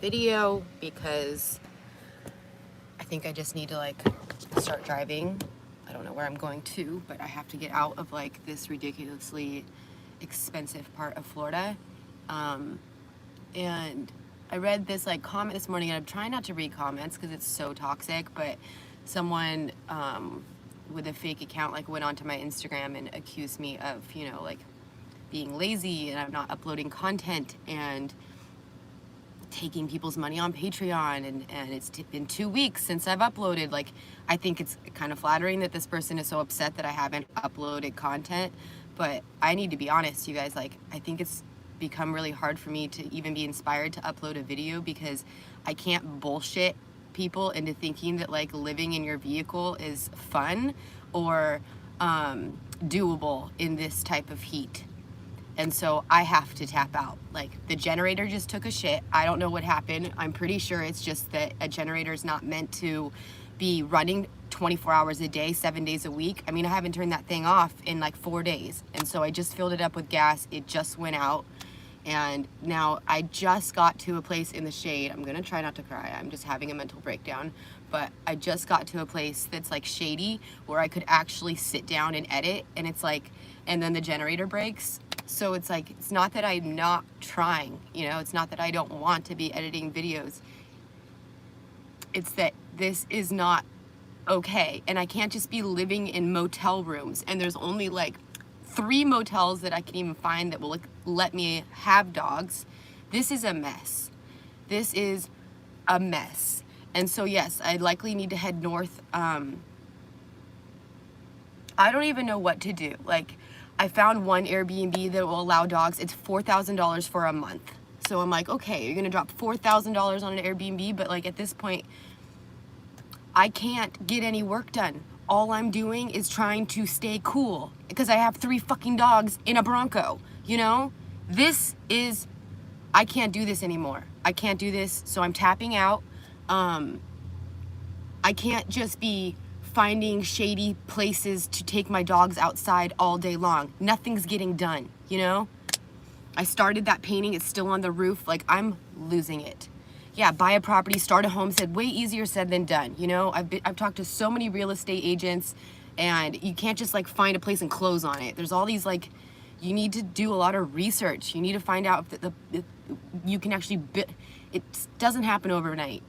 video because I think I just need to like start driving. I don't know where I'm going to, but I have to get out of like this ridiculously expensive part of Florida. And I read this like comment this morning, and I'm trying not to read comments because it's so toxic, but someone with a fake account like went onto my Instagram and accused me of, you know, like being lazy and I'm not uploading content and taking people's money on Patreon, and it's been 2 weeks since I've uploaded. Like, I think it's kind of flattering that this person is so upset that I haven't uploaded content, but I need to be honest, you guys. Like, I think it's become really hard for me to even be inspired to upload a video because I can't bullshit people into thinking that like living in your vehicle is fun or doable in this type of heat. And so I have to tap out. Like, the generator just took a shit. I don't know what happened. I'm pretty sure it's just that a generator is not meant to be running 24 hours a day, 7 days a week. I mean, I haven't turned that thing off in like 4 days. And so I just filled it up with gas. It just went out. And now I just got to a place in the shade. I'm gonna try not to cry. I'm just having a mental breakdown. But I just got to a place that's like shady where I could actually sit down and edit. And it's like, and then the generator breaks. So it's like, it's not that I'm not trying, you know, it's not that I don't want to be editing videos. It's that this is not okay. And I can't just be living in motel rooms. And there's only like 3 motels that I can even find that will let me have dogs. This is a mess. This is a mess. And so yes, I likely need to head north. I don't even know what to do. Like, I found one Airbnb that will allow dogs. It's $4,000 for a month. So I'm like, okay, you're gonna drop $4,000 on an Airbnb, but like at this point, I can't get any work done. All I'm doing is trying to stay cool because I have 3 fucking dogs in a Bronco, you know? I can't do this anymore. I can't do this, so I'm tapping out. I can't just be finding shady places to take my dogs outside all day long. Nothing's getting done, you know? I started that painting, it's still on the roof. Like, I'm losing it. Yeah, buy a property, start a home, said way easier said than done, you know? I've talked to so many real estate agents, and you can't just like find a place and close on it. There's all these like, you need to do a lot of research. You need to find out if you can actually, it doesn't happen overnight.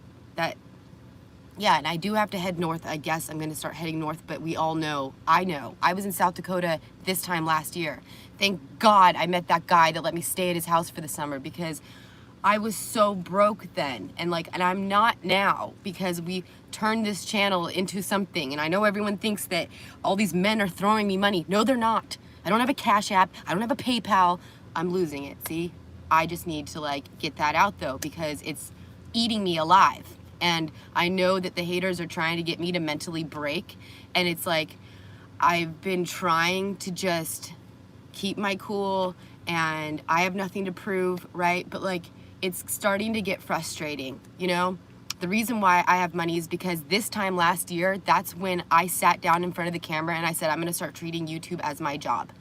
Yeah, and I do have to head north. I guess I'm gonna start heading north, but we all know, I was in South Dakota this time last year. Thank God I met that guy that let me stay at his house for the summer because I was so broke then. And I'm not now because we turned this channel into something. And I know everyone thinks that all these men are throwing me money. No, they're not. I don't have a Cash App. I don't have a PayPal. I'm losing it, see? I just need to like get that out though because it's eating me alive. And I know that the haters are trying to get me to mentally break. And it's like, I've been trying to just keep my cool and I have nothing to prove, right? But like, it's starting to get frustrating, you know? The reason why I have money is because this time last year, that's when I sat down in front of the camera and I said, I'm gonna start treating YouTube as my job.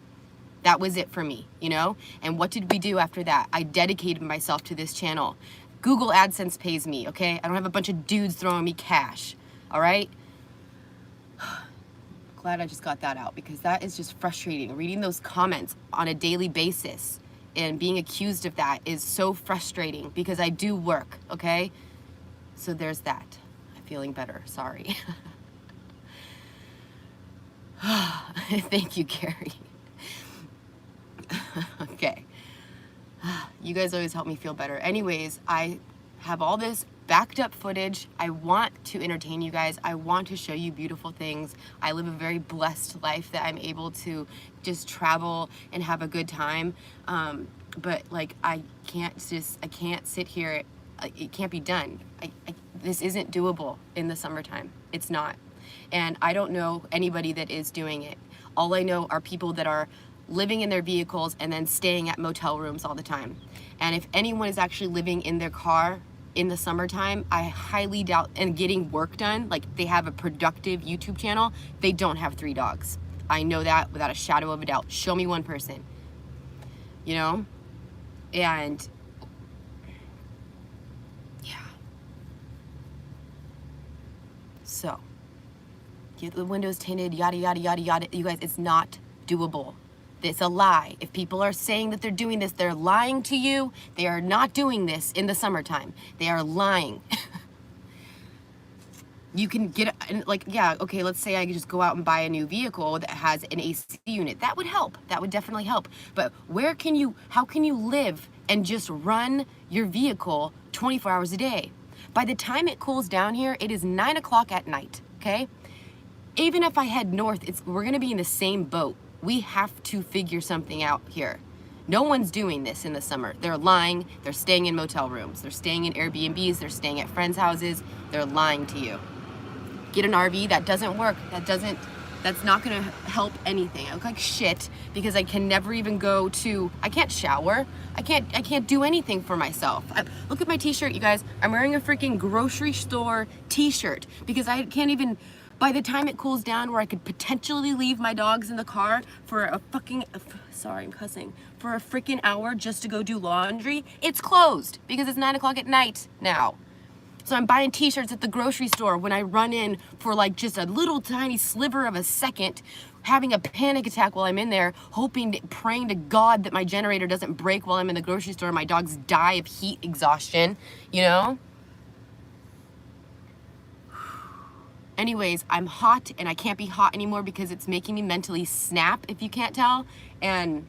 That was it for me, you know? And what did we do after that? I dedicated myself to this channel. Google AdSense pays me, okay? I don't have a bunch of dudes throwing me cash, all right? Glad I just got that out because that is just frustrating. Reading those comments on a daily basis and being accused of that is so frustrating because I do work, okay? So there's that. I'm feeling better, sorry. Thank you, Carrie. Okay. You guys always help me feel better. Anyways, I have all this backed up footage. I want to entertain you guys. I want to show you beautiful things. I live a very blessed life that I'm able to just travel and have a good time. But like, I can't sit here. It can't be done. This isn't doable in the summertime. It's not. And I don't know anybody that is doing it. All I know are people that are living in their vehicles and then staying at motel rooms all the time. And if anyone is actually living in their car in the summertime, I highly doubt, and getting work done, like they have a productive YouTube channel, they don't have 3 dogs. I know that without a shadow of a doubt. Show me one person, you know? And yeah, So, get the windows tinted, yada, yada, yada, yada. You guys, it's not doable. It's a lie. If people are saying that they're doing this, they're lying to you. They are not doing this in the summertime. They are lying. You can get, like, yeah, okay, let's say I could just go out and buy a new vehicle that has an AC unit. That would help. That would definitely help. But how can you live and just run your vehicle 24 hours a day? By the time it cools down here, it is 9 o'clock at night, okay? Even if I head north, we're gonna be in the same boat. We have to figure something out here. No one's doing this in the summer. They're lying. They're staying in motel rooms. They're staying in Airbnbs. They're staying at friends' houses. They're lying to you. Get an RV. That doesn't work. That's not gonna help anything. I look like shit because I can never even I can't shower. I can't do anything for myself. Look at my t-shirt, you guys. I'm wearing a freaking grocery store t-shirt because I can't even, by the time it cools down where I could potentially leave my dogs in the car for a freaking hour just to go do laundry, it's closed because it's 9 o'clock at night now. So I'm buying t-shirts at the grocery store when I run in for like just a little tiny sliver of a second, having a panic attack while I'm in there, praying to God that my generator doesn't break while I'm in the grocery store and my dogs die of heat exhaustion, you know? Anyways, I'm hot and I can't be hot anymore because it's making me mentally snap, if you can't tell. And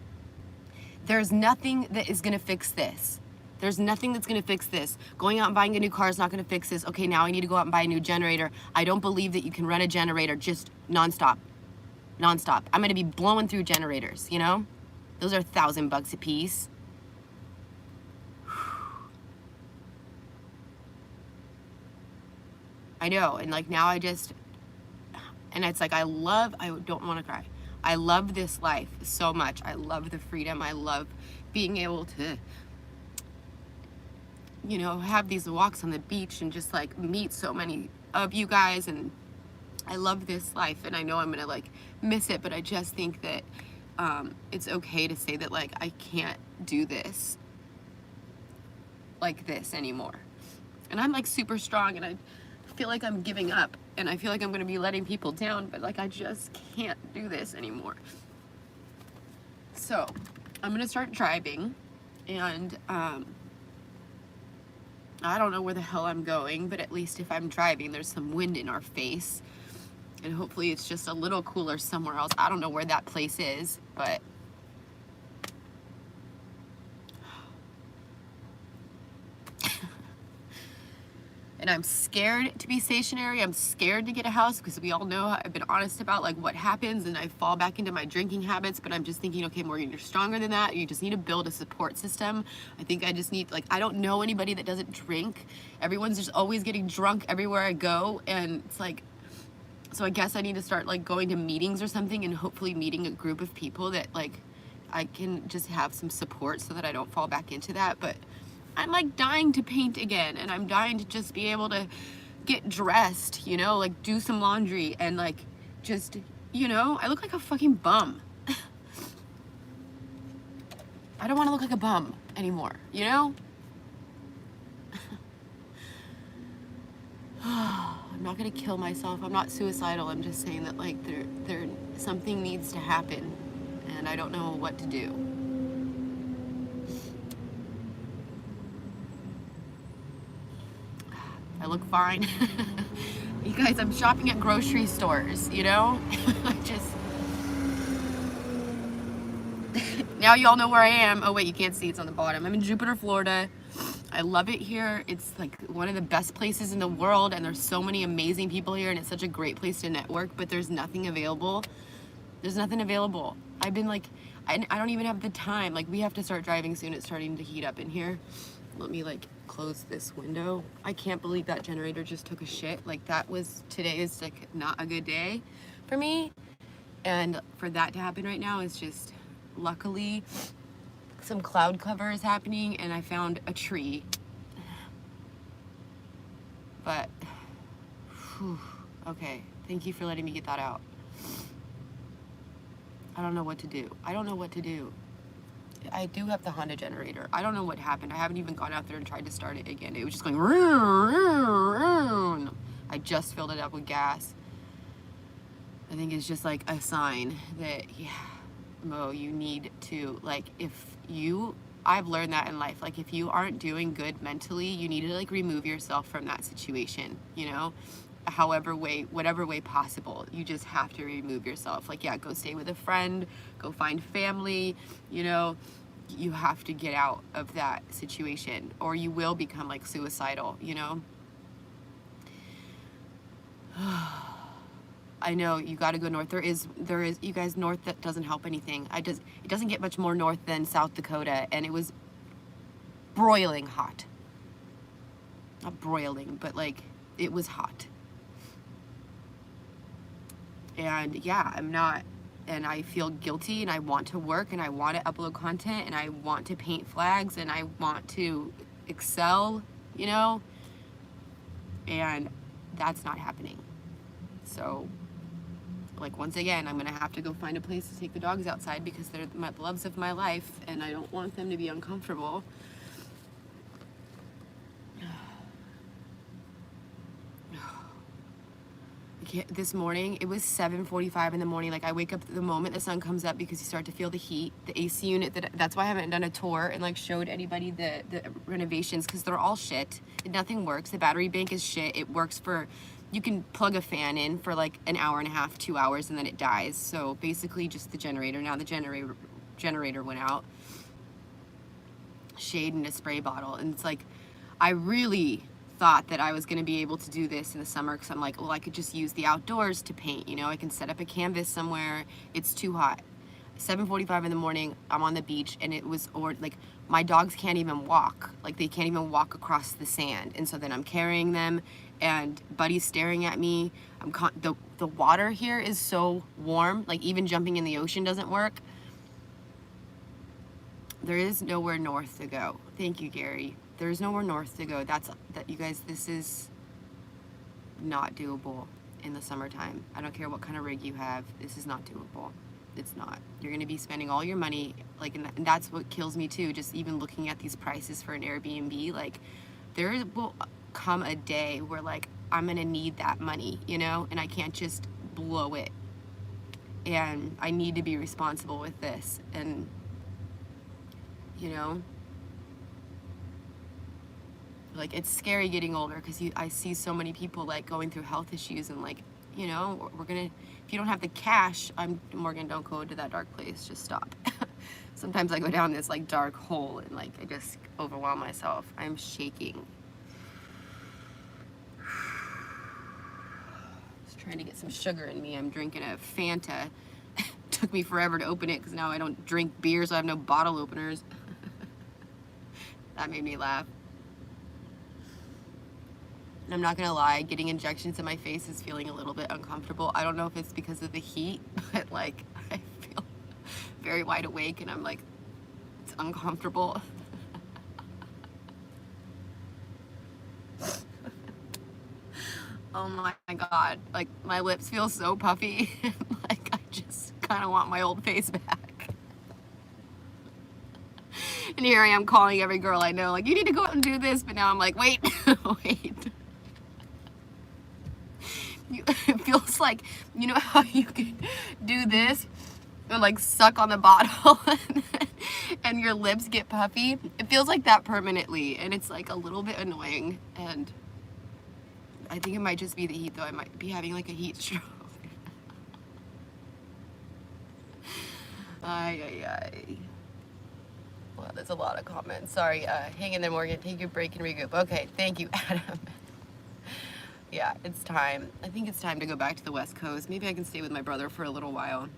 there's nothing that is gonna fix this. There's nothing that's gonna fix this. Going out and buying a new car is not gonna fix this. Okay, now I need to go out and buy a new generator. I don't believe that you can run a generator just nonstop. Nonstop. I'm gonna be blowing through generators, you know? Those are $1,000 a piece. I know, and like now and it's like I don't wanna cry. I love this life so much. I love the freedom. I love being able to, you know, have these walks on the beach and just like meet so many of you guys, and I love this life, and I know I'm gonna like miss it, but I just think that it's okay to say that like I can't do this like this anymore. And I'm like super strong and I feel like I'm giving up and I feel like I'm gonna be letting people down, but like I just can't do this anymore. So I'm gonna start driving, and I don't know where the hell I'm going, but at least if I'm driving, there's some wind in our face. And hopefully it's just a little cooler somewhere else. I don't know where that place is, but and I'm scared to be stationary. I'm scared to get a house because we all know, I've been honest about like what happens and I fall back into my drinking habits, but I'm just thinking, okay, Morgan, you're stronger than that. You just need to build a support system. I think I just need, like, I don't know anybody that doesn't drink. Everyone's just always getting drunk everywhere I go. And it's like, so I guess I need to start like going to meetings or something and hopefully meeting a group of people that like I can just have some support so that I don't fall back into that. But I'm like dying to paint again, and I'm dying to just be able to get dressed, you know, like do some laundry and like just, you know, I look like a fucking bum. I don't want to look like a bum anymore, you know? I'm not gonna kill myself. I'm not suicidal. I'm just saying that like there something needs to happen and I don't know what to do. I look fine. You guys, I'm shopping at grocery stores, you know? I just... Now y'all know where I am. Oh wait, you can't see, it's on the bottom. I'm in Jupiter, Florida. I love it here. It's like one of the best places in the world, and there's so many amazing people here, and it's such a great place to network, but there's nothing available. There's nothing available. I've been like, I don't even have the time. Like, we have to start driving soon. It's starting to heat up in here. Let me like close this window. I can't believe that generator just took a shit. Like today is like not a good day for me. And for that to happen right now is just, luckily some cloud cover is happening and I found a tree. But, whew, okay, thank you for letting me get that out. I don't know what to do. I don't know what to do. I do have the Honda generator. I don't know what happened. I haven't even gone out there and tried to start it again. It was just going, I I just filled it up with gas. I think it's just like a sign that, yeah, Mo, you need to, like, I've learned that in life. Like, if you aren't doing good mentally, you need to, like, remove yourself from that situation, you know? Whatever way possible. You just have to remove yourself. Like, yeah, go stay with a friend, go find family, you know? You have to get out of that situation, or you will become, like, suicidal, you know? I know you got to go north. There is, you guys, north, that doesn't help anything. It doesn't get much more north than South Dakota, and it was broiling hot. Not broiling, but like, it was hot. And yeah, and I feel guilty, and I want to work, and I want to upload content, and I want to paint flags, and I want to excel, you know, and that's not happening. So, like, once again, I'm gonna have to go find a place to take the dogs outside because they're the loves of my life, and I don't want them to be uncomfortable. This morning, it was 7:45 in the morning. Like, I wake up the moment the sun comes up because you start to feel the heat. The AC unit, that's why I haven't done a tour and, like, showed anybody the renovations, because they're all shit. Nothing works. The battery bank is shit. It works for, you can plug a fan in for like an hour and a half, 2 hours, and then it dies. So basically just the generator. Now the generator went out. Shade in a spray bottle. And it's like, I really thought that I was going to be able to do this in the summer, because I'm like, well, I could just use the outdoors to paint, you know, I can set up a canvas somewhere. It's too hot. 7:45 in the morning, I'm on the beach, and it was, or like, my dogs can't even walk. Like, they can't even walk across the sand. And so then I'm carrying them, and Buddy's staring at me. The water here is so warm, like, even jumping in the ocean doesn't work. There is nowhere north to go. Thank you, Gary. There's nowhere north to go. You guys, this is not doable in the summertime. I don't care what kind of rig you have. This is not doable. It's not. You're going to be spending all your money, like, and that's what kills me too. Just even looking at these prices for an Airbnb, like, there will come a day where, like, I'm going to need that money, you know, and I can't just blow it. And I need to be responsible with this. And, you know, like, it's scary getting older, because I see so many people, like, going through health issues, and, like, you know, if you don't have the cash, Morgan, don't go to that dark place, just stop. Sometimes I go down this, like, dark hole, and, like, I just overwhelm myself. I'm shaking. Just trying to get some sugar in me. I'm drinking a Fanta. Took me forever to open it, because now I don't drink beer, so I have no bottle openers. That made me laugh. And I'm not gonna lie, getting injections in my face is feeling a little bit uncomfortable. I don't know if it's because of the heat, but, like, I feel very wide awake, and I'm like, it's uncomfortable. Oh my God, like, my lips feel so puffy. Like, I just kind of want my old face back. And here I am calling every girl I know, like, you need to go out and do this, but now I'm like, wait, wait. It feels like, you know how you can do this and, like, suck on the bottle and your lips get puffy? It feels like that permanently, and it's, like, a little bit annoying. And I think it might just be the heat, though. I might be having, like, a heat stroke. Ay. Well, there's a lot of comments. Sorry, hang in there, Morgan. Take your break and regroup. Okay, thank you, Adam. Yeah, it's time. I think it's time to go back to the West Coast. Maybe I can stay with my brother for a little while.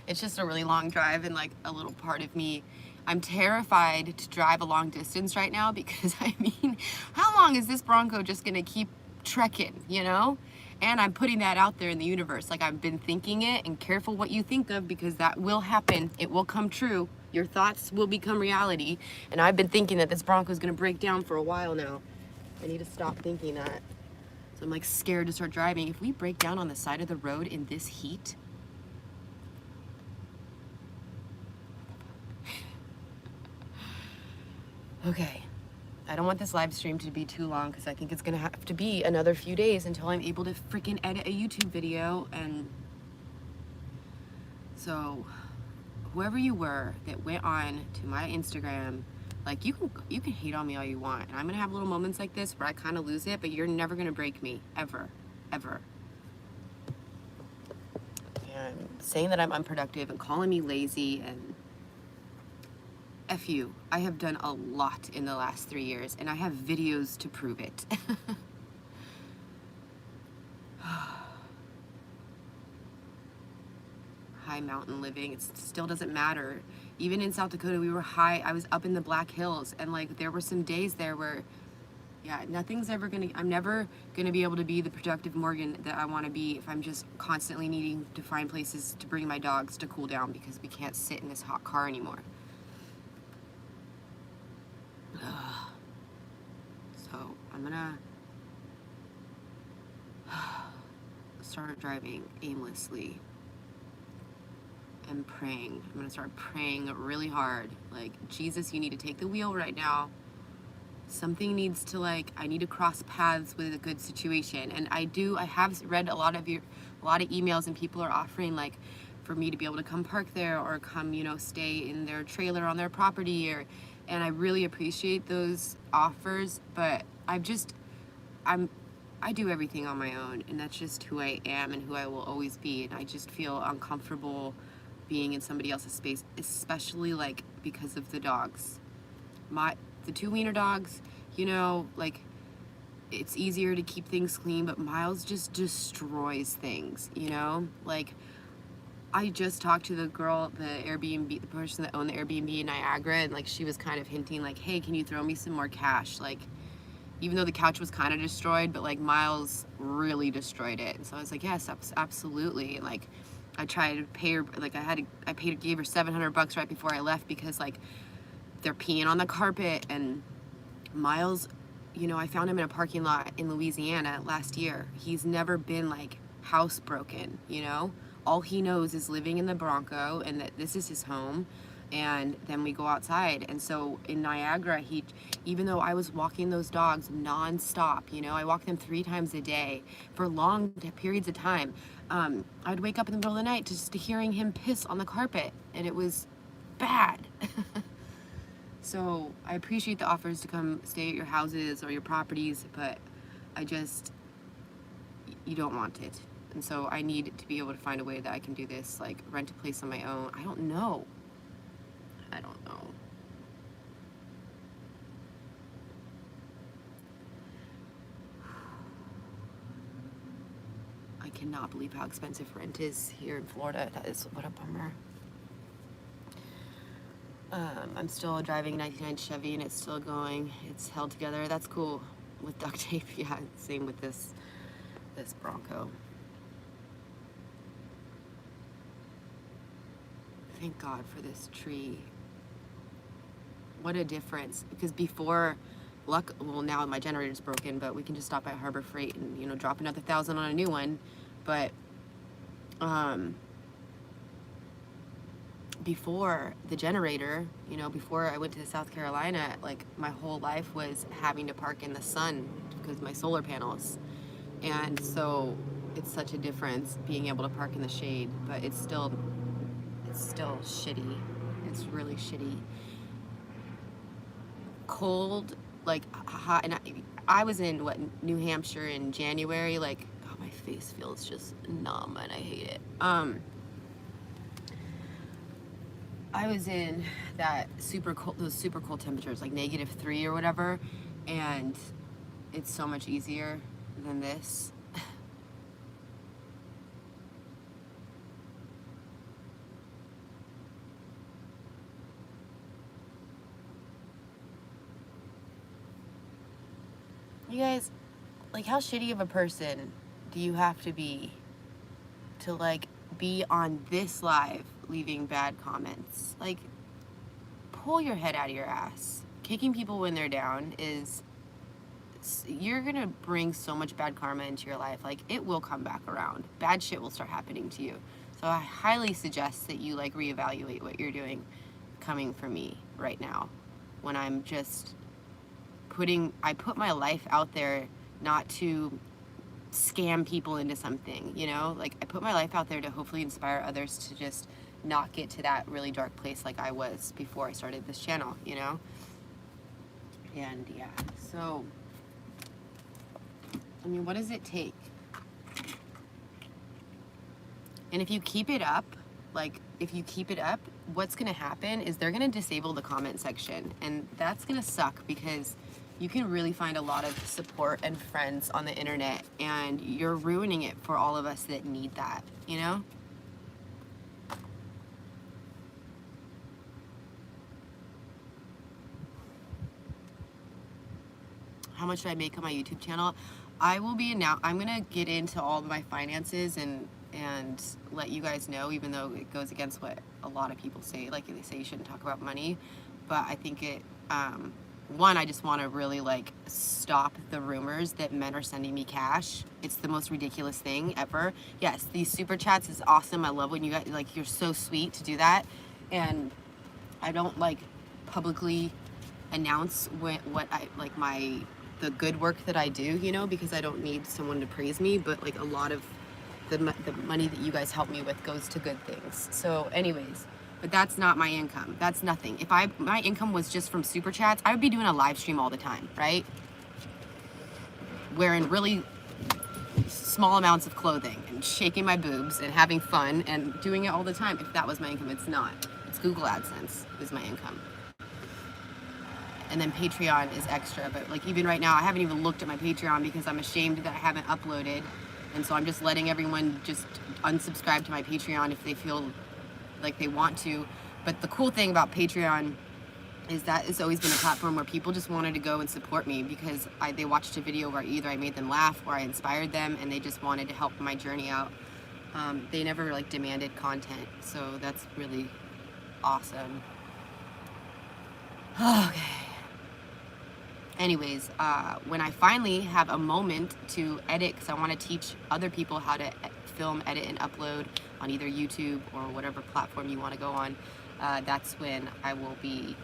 It's just a really long drive, and, like, a little part of me, I'm terrified to drive a long distance right now, because, I mean, how long is this Bronco just gonna keep trekking, you know? And I'm putting that out there in the universe. Like, I've been thinking it, and careful what you think of, because that will happen. It will come true. Your thoughts will become reality. And I've been thinking that this Bronco's gonna break down for a while now. I need to stop thinking that. So I'm, like, scared to start driving. If we break down on the side of the road in this heat, okay, I don't want this live stream to be too long because I think it's gonna have to be another few days until I'm able to freaking edit a YouTube video. And so whoever you were that went on to my Instagram, like you can hate on me all you want, and I'm gonna have little moments like this where I kind of lose it, but you're never gonna break me, ever, ever. And saying that I'm unproductive and calling me lazy, and F you. I have done a lot in the last 3 years, and I have videos to prove it. High mountain living, it still doesn't matter. Even in South Dakota, we were high. I was up in the Black Hills, and like there were some days there where, yeah, I'm never gonna be able to be the productive Morgan that I want to be if I'm just constantly needing to find places to bring my dogs to cool down because we can't sit in this hot car anymore. So I'm gonna start driving aimlessly and praying. I'm gonna start praying really hard. Like, Jesus, you need to take the wheel right now. Something needs to, like, I need to cross paths with a good situation. And I have read a lot of emails, and people are offering, like, for me to be able to come park there or come, you know, stay in their trailer on their property, and I really appreciate those offers, but I do everything on my own, and that's just who I am and who I will always be, and I just feel uncomfortable being in somebody else's space, especially like because of the dogs. The 2 wiener dogs, you know, like it's easier to keep things clean, but Miles just destroys things, you know? Like, I just talked to the girl, the person that owned the Airbnb in Niagara, and like she was kind of hinting like, hey, can you throw me some more cash? Like, even though the couch was kind of destroyed, but like Miles really destroyed it. And so I was like, yes, absolutely. And like, I tried to pay her, like gave her $700 right before I left because like they're peeing on the carpet. And Miles, you know, I found him in a parking lot in Louisiana last year. He's never been like housebroken, you know? All he knows is living in the Bronco and that this is his home. And then we go outside. And so in Niagara, even though I was walking those dogs nonstop, you know, I walked them 3 times a day for long periods of time. I'd wake up in the middle of the night just to hearing him piss on the carpet, and it was bad. So I appreciate the offers to come stay at your houses or your properties, but you don't want it. And so I need to be able to find a way that I can do this, like rent a place on my own. I don't know. I cannot believe how expensive rent is here in Florida. That is, what a bummer. I'm still driving a 99 Chevy and it's still going. It's held together. That's cool with duct tape. Yeah, same with this Bronco. Thank God for this tree. What a difference. Because before, well, now my generator's broken, but we can just stop at Harbor Freight and, you know, drop another $1,000 on a new one. But before the generator, you know, before I went to South Carolina, like my whole life was having to park in the sun because of my solar panels. And so it's such a difference being able to park in the shade, but it's still shitty. It's really shitty. Cold, like hot, and I was in New Hampshire in January. Like, oh, my face feels just numb and I hate it. I was in those super cold temperatures, like -3 or whatever, and it's so much easier than this. You guys, like, how shitty of a person do you have to be to, like, be on this live leaving bad comments? Like, pull your head out of your ass. Kicking people when they're down you're gonna bring so much bad karma into your life. Like, it will come back around. Bad shit will start happening to you. So I highly suggest that you, like, reevaluate what you're doing coming from me right now when I'm just I put my life out there not to scam people into something, you know? Like, I put my life out there to hopefully inspire others to just not get to that really dark place like I was before I started this channel, you know? And yeah, so, I mean, what does it take? And if you keep it up, like, if you keep it up, what's gonna happen is they're gonna disable the comment section, and that's gonna suck because you can really find a lot of support and friends on the internet, and you're ruining it for all of us that need that, you know? How much did I make on my YouTube channel? I'm gonna get into all of my finances and let you guys know, even though it goes against what a lot of people say. Like, they say you shouldn't talk about money, but I think it, one, I just want to really like stop the rumors that men are sending me cash. It's the most ridiculous thing ever. Yes, these super chats is awesome. I love when you guys, like, you're so sweet to do that, and I don't like publicly announce what I like the good work that I do, you know, because I don't need someone to praise me, but like a lot of the money that you guys help me with goes to good things. So anyways, but that's not my income. That's nothing. If my income was just from super chats, I would be doing a live stream all the time, right? Wearing really small amounts of clothing and shaking my boobs and having fun and doing it all the time. If that was my income, it's not. It's Google AdSense is my income. And then Patreon is extra, but like even right now, I haven't even looked at my Patreon because I'm ashamed that I haven't uploaded. And so I'm just letting everyone just unsubscribe to my Patreon if they feel like they want to. But the cool thing about Patreon is that it's always been a platform where people just wanted to go and support me because they watched a video where either I made them laugh or I inspired them, and they just wanted to help my journey out. They never like demanded content, so that's really awesome. Okay. Anyways, when I finally have a moment to edit, because I want to teach other people how to film, edit, and upload on either YouTube or whatever platform you want to go on, that's when I will be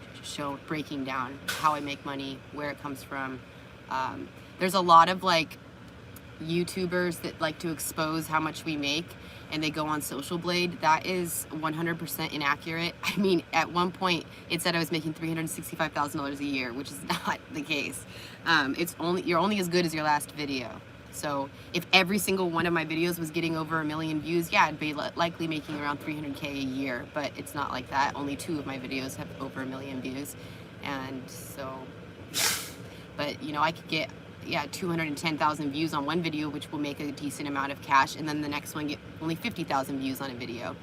breaking down how I make money, where it comes from. There's a lot of like YouTubers that like to expose how much we make, and they go on Social Blade. That is 100% inaccurate. I mean, at one point it said I was making $365,000 a year, which is not the case. You're only as good as your last video. So if every single one of my videos was getting over 1 million views, yeah, I'd be likely making around 300K a year, but it's not like that. Only 2 of my videos have over 1 million views. And so, yeah. But you know, I could get 210,000 views on one video, which will make a decent amount of cash, and then the next one get only 50,000 views on a video.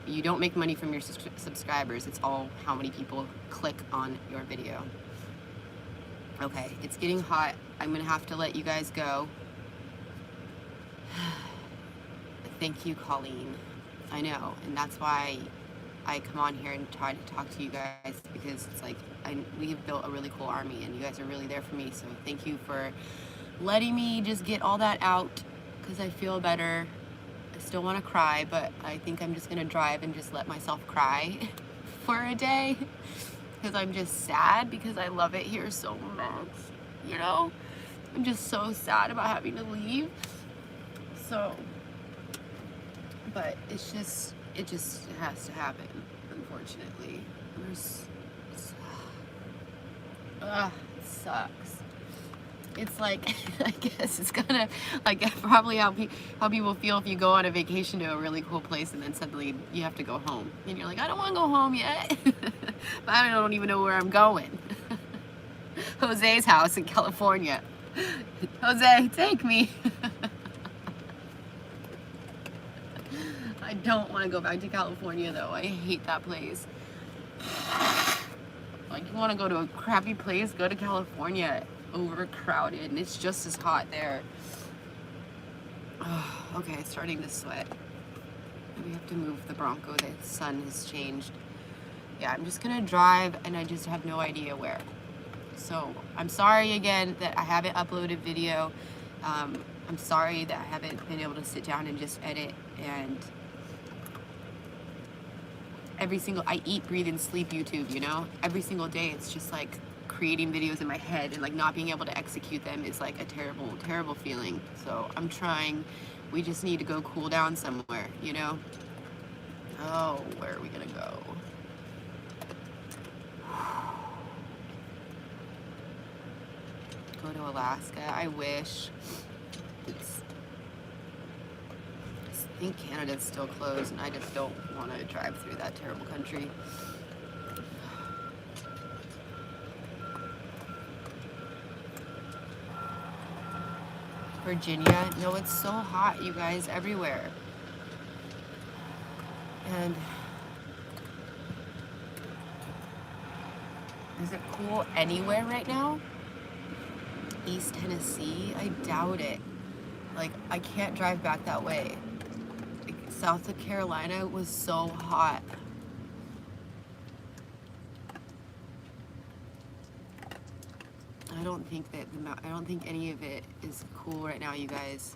You don't make money from your subscribers. It's all how many people click on your video. Okay, it's getting hot. I'm gonna have to let you guys go. Thank you, Colleen. I know, and that's why I come on here and try to talk to you guys, because it's like we have built a really cool army, and you guys are really there for me. So thank you for letting me just get all that out, because I feel better. I still want to cry, but I think I'm just gonna drive and just let myself cry for a day, because I'm just sad because I love it here so much. You know, I'm just so sad about having to leave. So, but it just has to happen, unfortunately. It sucks. It's like, I guess it's gonna, like, probably how people feel if you go on a vacation to a really cool place and then suddenly you have to go home. And you're like, I don't want to go home yet. But I don't even know where I'm going. Jose's house in California. Jose, take me. I don't want to go back to California, though. I hate that place. Like, you want to go to a crappy place? Go to California. Overcrowded, and it's just as hot there. Oh, okay, it's starting to sweat. We have to move the Bronco. The sun has changed. Yeah, I'm just gonna drive, and I just have no idea where. So I'm sorry again that I haven't uploaded video. I'm sorry that I haven't been able to sit down and just edit. And I eat, breathe, and sleep YouTube, you know? Every single day it's just like creating videos in my head and like not being able to execute them is like a terrible, terrible feeling. So I'm trying. We just need to go cool down somewhere, you know? Oh, where are we gonna go? Go to Alaska. I wish. I think Canada's still closed, and I just don't want to drive through that terrible country. Virginia. No, it's so hot, you guys, everywhere. And is it cool anywhere right now? East Tennessee? I doubt it. Like, I can't drive back that way. Like, South Carolina was so hot. I don't think any of it is cool right now, you guys.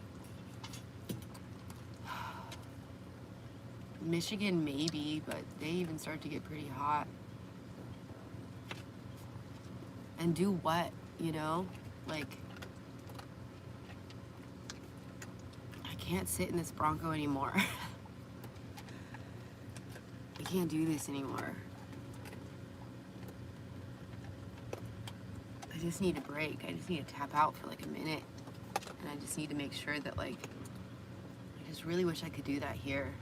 Michigan maybe, but they even start to get pretty hot. And do what, you know? Like, I can't sit in this Bronco anymore. I can't do this anymore. I just need a break. I just need to tap out for like a minute. And I just need to make sure that, like, I just really wish I could do that here.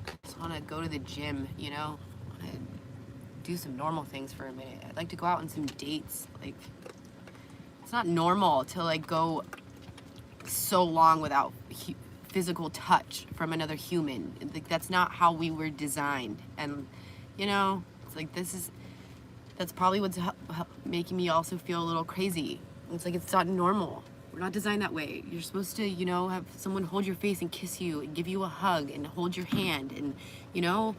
I just want to go to the gym, you know? I want to do some normal things for a minute. I'd like to go out on some dates. Like, it's not normal to like go so long without physical touch from another human. Like, that's not how we were designed. And, you know, it's like that's probably what's making me also feel a little crazy. It's like, it's not normal. We're not designed that way. You're supposed to, you know, have someone hold your face and kiss you and give you a hug and hold your hand. And, you know,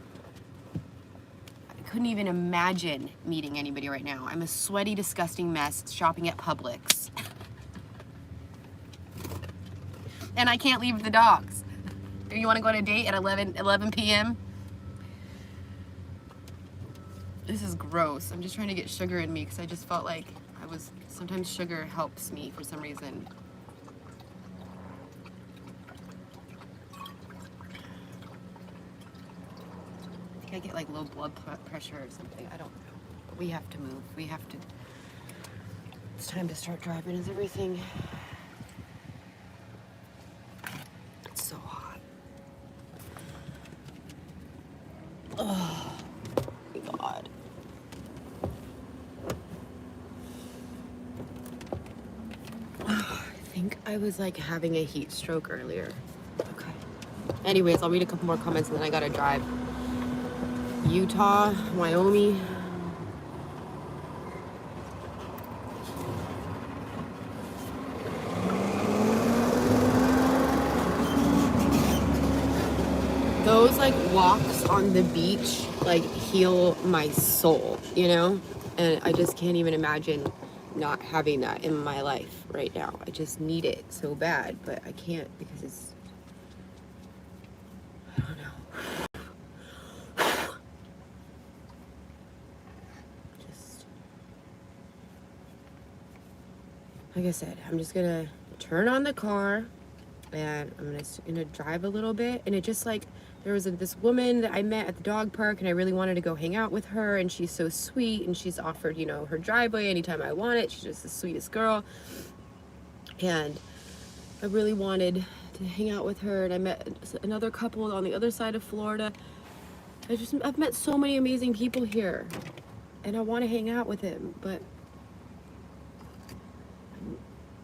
I couldn't even imagine meeting anybody right now. I'm a sweaty, disgusting mess shopping at Publix. And I can't leave the dogs. You want to go on a date at 11 p.m.? This is gross. I'm just trying to get sugar in me because I just felt like sometimes sugar helps me for some reason. I think I get like low blood pressure or something. I don't know. But we have to move. It's time to start driving. Is everything? It's so hot. Oh, my God. I think I was like having a heat stroke earlier. Okay. Anyways, I'll read a couple more comments and then I gotta drive. Utah, Wyoming. Those like walks on the beach like heal my soul, you know? And I just can't even imagine not having that in my life right now. I just need it so bad, but I can't because it's, I don't know. Just, like I said, I'm just gonna turn on the car and I'm gonna drive a little bit. And it just like, there was this woman that I met at the dog park and I really wanted to go hang out with her, and she's so sweet and she's offered, you know, her driveway anytime I want it. She's just the sweetest girl. And I really wanted to hang out with her, and I met another couple on the other side of Florida. I've met so many amazing people here and I want to hang out with him, but I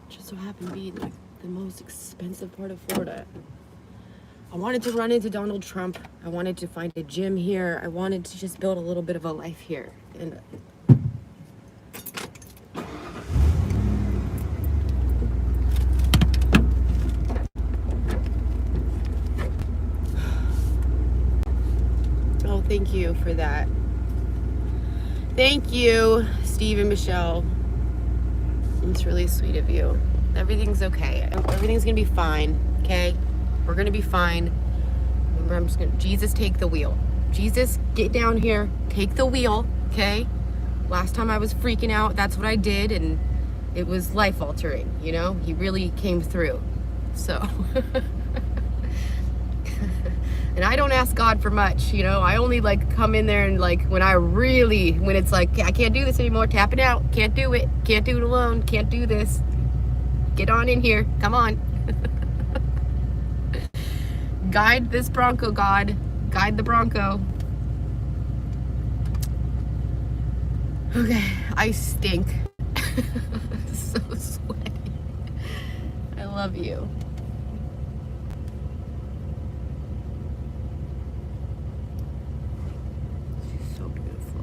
just so happen to be in like the most expensive part of Florida. I wanted to run into Donald Trump. I wanted to find a gym here. I wanted to just build a little bit of a life here. And oh, thank you for that. Thank you, Steve and Michelle. It's really sweet of you. Everything's okay. Everything's gonna be fine, okay? We're gonna be fine. Remember, Jesus, take the wheel. Jesus, get down here, take the wheel, okay? Last time I was freaking out, that's what I did, and it was life-altering, you know? He really came through, so. And I don't ask God for much, you know? I only, like, come in there and, like, when it's like, I can't do this anymore, tap it out, can't do it alone, can't do this. Get on in here, come on. Guide this Bronco, God. Guide the Bronco. Okay, I stink. So sweaty. I love you. She's so beautiful.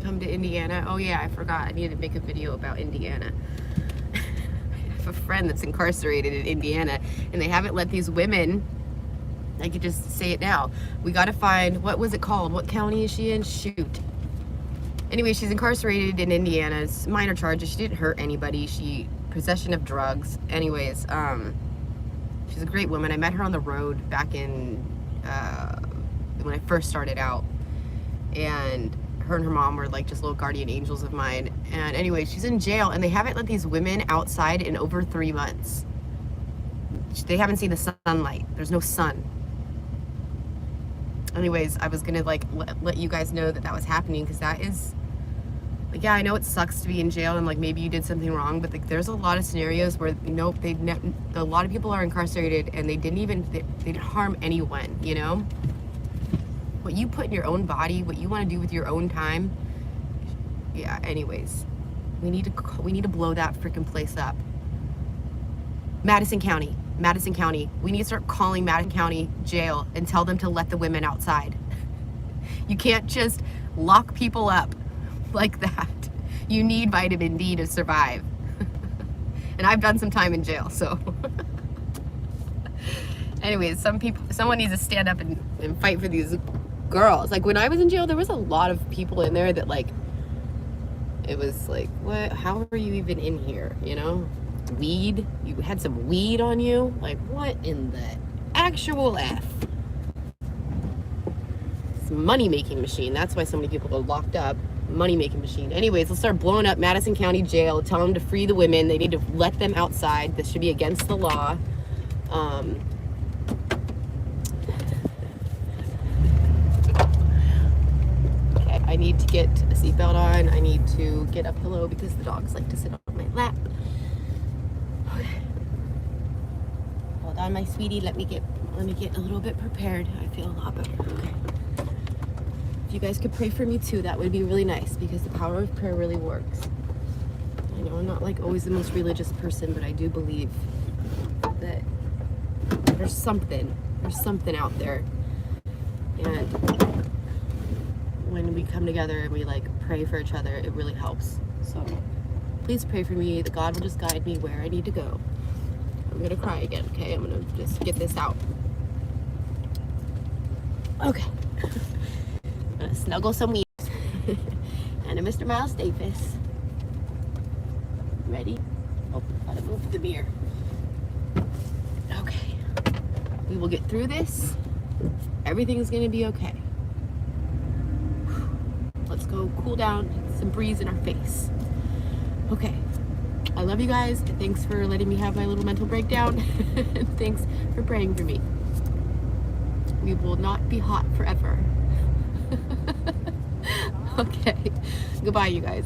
Come to Indiana. Oh yeah, I forgot. I need to make a video about Indiana. I have a friend that's incarcerated in Indiana, and they haven't let these women, I could just say it now, we gotta find, what was it called? What county is she in? Shoot. Anyway, she's incarcerated in Indiana. It's minor charges. She didn't hurt anybody. Possession of drugs. Anyways, she's a great woman. I met her on the road back in, when I first started out. And her and her mom were like just little guardian angels of mine. And anyway, she's in jail, and they haven't let these women outside in over 3 months. They haven't seen the sunlight. There's no sun. Anyways, I was gonna like let you guys know that was happening, because that is, like, yeah, I know it sucks to be in jail and like maybe you did something wrong, but like there's a lot of scenarios where, you know, a lot of people are incarcerated and they didn't harm anyone, you know? What you put in your own body, what you want to do with your own time, yeah, anyways, we need to blow that freaking place up. Madison County, we need to start calling Madison County jail and tell them to let the women outside. You can't just lock people up like that. You need vitamin D to survive. And I've done some time in jail, so. Anyways, someone needs to stand up and fight for these girls. Like when I was in jail, there was a lot of people in there that like, it was like, what, how are you even in here, you know? Weed, you had some weed on you, like what in the actual F? It's a money-making machine. That's why so many people are locked up. Money-making machine. Anyways, let's start blowing up Madison County Jail. Tell them to free the women. They need to let them outside. This should be against the law. Okay, I need to get a seatbelt on. I need to get a pillow because the dogs like to sit on my lap. Okay. Hold on, my sweetie. Let me get a little bit prepared. I feel a lot better. Okay. If you guys could pray for me too, that would be really nice, because the power of prayer really works. I know I'm not like always the most religious person, but I do believe that there's something out there. And when we come together and we like pray for each other, it really helps. So please pray for me that God will just guide me where I need to go. I'm gonna cry again, okay? I'm gonna just get this out. Okay. I'm gonna snuggle some weeds. And a Mr. Miles Davis. Ready? Oh, gotta move the mirror. Okay. We will get through this. Everything's gonna be okay. Let's go cool down, some breeze in our face. Okay. I love you guys. Thanks for letting me have my little mental breakdown. And thanks for praying for me. We will not be hot forever. Okay. Goodbye, you guys.